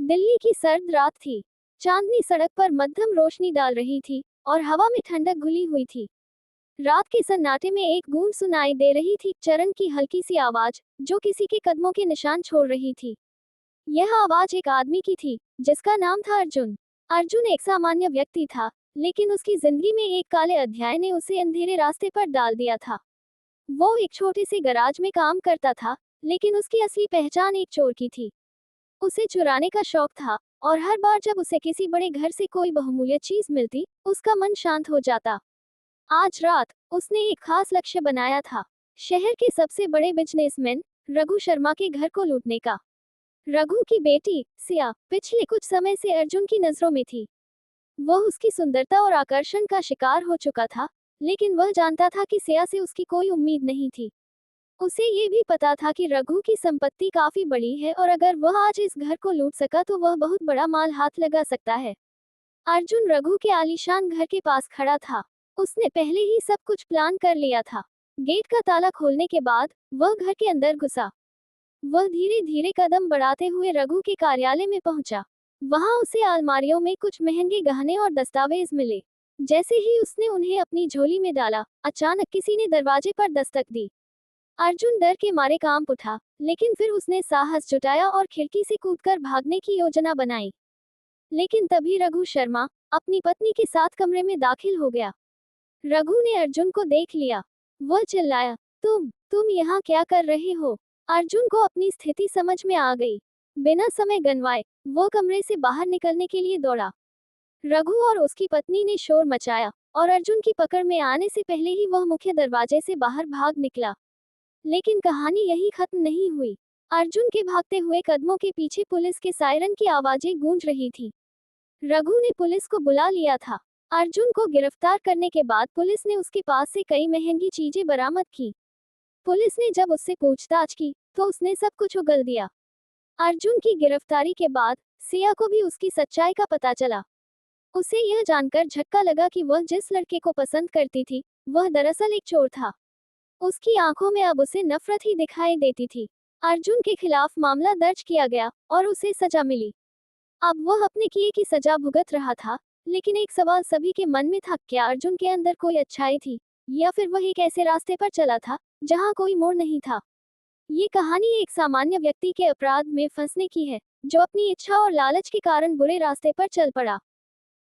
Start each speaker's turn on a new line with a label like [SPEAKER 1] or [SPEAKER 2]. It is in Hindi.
[SPEAKER 1] दिल्ली की सर्द रात थी। चांदनी सड़क पर मध्यम रोशनी डाल रही थी और हवा में ठंडक घुली हुई थी। रात के सन्नाटे में एक गूंज सुनाई दे रही थी, चरण की हल्की सी आवाज, जो किसी के कदमों के निशान छोड़ रही थी। यह आवाज एक आदमी की थी, जिसका नाम था अर्जुन। अर्जुन एक सामान्य व्यक्ति था, लेकिन उसकी जिंदगी में एक काले अध्याय ने उसे अंधेरे रास्ते पर डाल दिया था। वो एक छोटे से गराज में काम करता था, लेकिन उसकी असली पहचान एक चोर की थी। उसे चुराने का शौक था, और हर बार जब उसे किसी बड़े घर से कोई बहुमूल्य चीज मिलती, उसका मन शांत हो जाता। आज रात उसने एक खास लक्ष्य बनाया था, शहर के सबसे बड़े बिजनेसमैन रघु शर्मा के घर को लूटने का। रघु की बेटी सिया पिछले कुछ समय से अर्जुन की नजरों में थी। वह उसकी सुंदरता और आकर्षण का शिकार हो चुका था, लेकिन वह जानता था कि सिया से उसकी कोई उम्मीद नहीं थी। उसे ये भी पता था कि रघु की संपत्ति काफी बड़ी है और अगर वह आज इस घर को लूट सका तो वह बहुत बड़ा माल हाथ लगा सकता है। अर्जुन रघु के आलीशान घर के पास खड़ा था। उसने पहले ही सब कुछ प्लान कर लिया था। गेट का ताला खोलने के बाद वह घर के अंदर घुसा। वह धीरे धीरे कदम बढ़ाते हुए रघु के कार्यालय में पहुंचा। वहां उसे अलमारियों में कुछ महंगे गहने और दस्तावेज मिले। जैसे ही उसने उन्हें अपनी झोली में डाला, अचानक किसी ने दरवाजे पर दस्तक दी। अर्जुन डर के मारे कांप उठा, लेकिन फिर उसने साहस जुटाया और खिड़की से कूदकर भागने की योजना बनाई। लेकिन तभी रघु शर्मा अपनी पत्नी के साथ कमरे में दाखिल हो गया। रघु ने अर्जुन को देख लिया। वह चिल्लाया, तुम यहाँ क्या कर रहे हो? अर्जुन को अपनी स्थिति समझ में आ गई। बिना समय गंवाए वो कमरे से बाहर निकलने के लिए दौड़ा। रघु और उसकी पत्नी ने शोर मचाया, और अर्जुन की पकड़ में आने से पहले ही वह मुख्य दरवाजे से बाहर भाग निकला। लेकिन कहानी यही खत्म नहीं हुई। अर्जुन के भागते हुए कदमों के पीछे पुलिस के सायरन की आवाजें गूंज रही थी। रघु ने पुलिस को बुला लिया था। अर्जुन को गिरफ्तार करने के बाद पुलिस ने उसके पास से कई महंगी चीजें बरामद की। पुलिस ने जब उससे पूछताछ की, तो उसने सब कुछ उगल दिया। अर्जुन की गिरफ्तारी के बाद सिया को भी उसकी सच्चाई का पता चला। उसे यह जानकर झटका लगा कि वह जिस लड़के को पसंद करती थी, वह दरअसल एक चोर था। उसकी आंखों में अब उसे नफरत ही दिखाई देती थी। अर्जुन के खिलाफ मामला दर्ज किया गया और उसे सजा मिली। अब वह अपने किए की सजा भुगत रहा था, लेकिन एक सवाल सभी के मन में था, क्या अर्जुन के अंदर कोई अच्छाई थी, या फिर वह एक ऐसे रास्ते पर चला था जहां कोई मोड़ नहीं था? ये कहानी एक सामान्य व्यक्ति के अपराध में फंसने की है, जो अपनी इच्छा और लालच के कारण बुरे रास्ते पर चल पड़ा।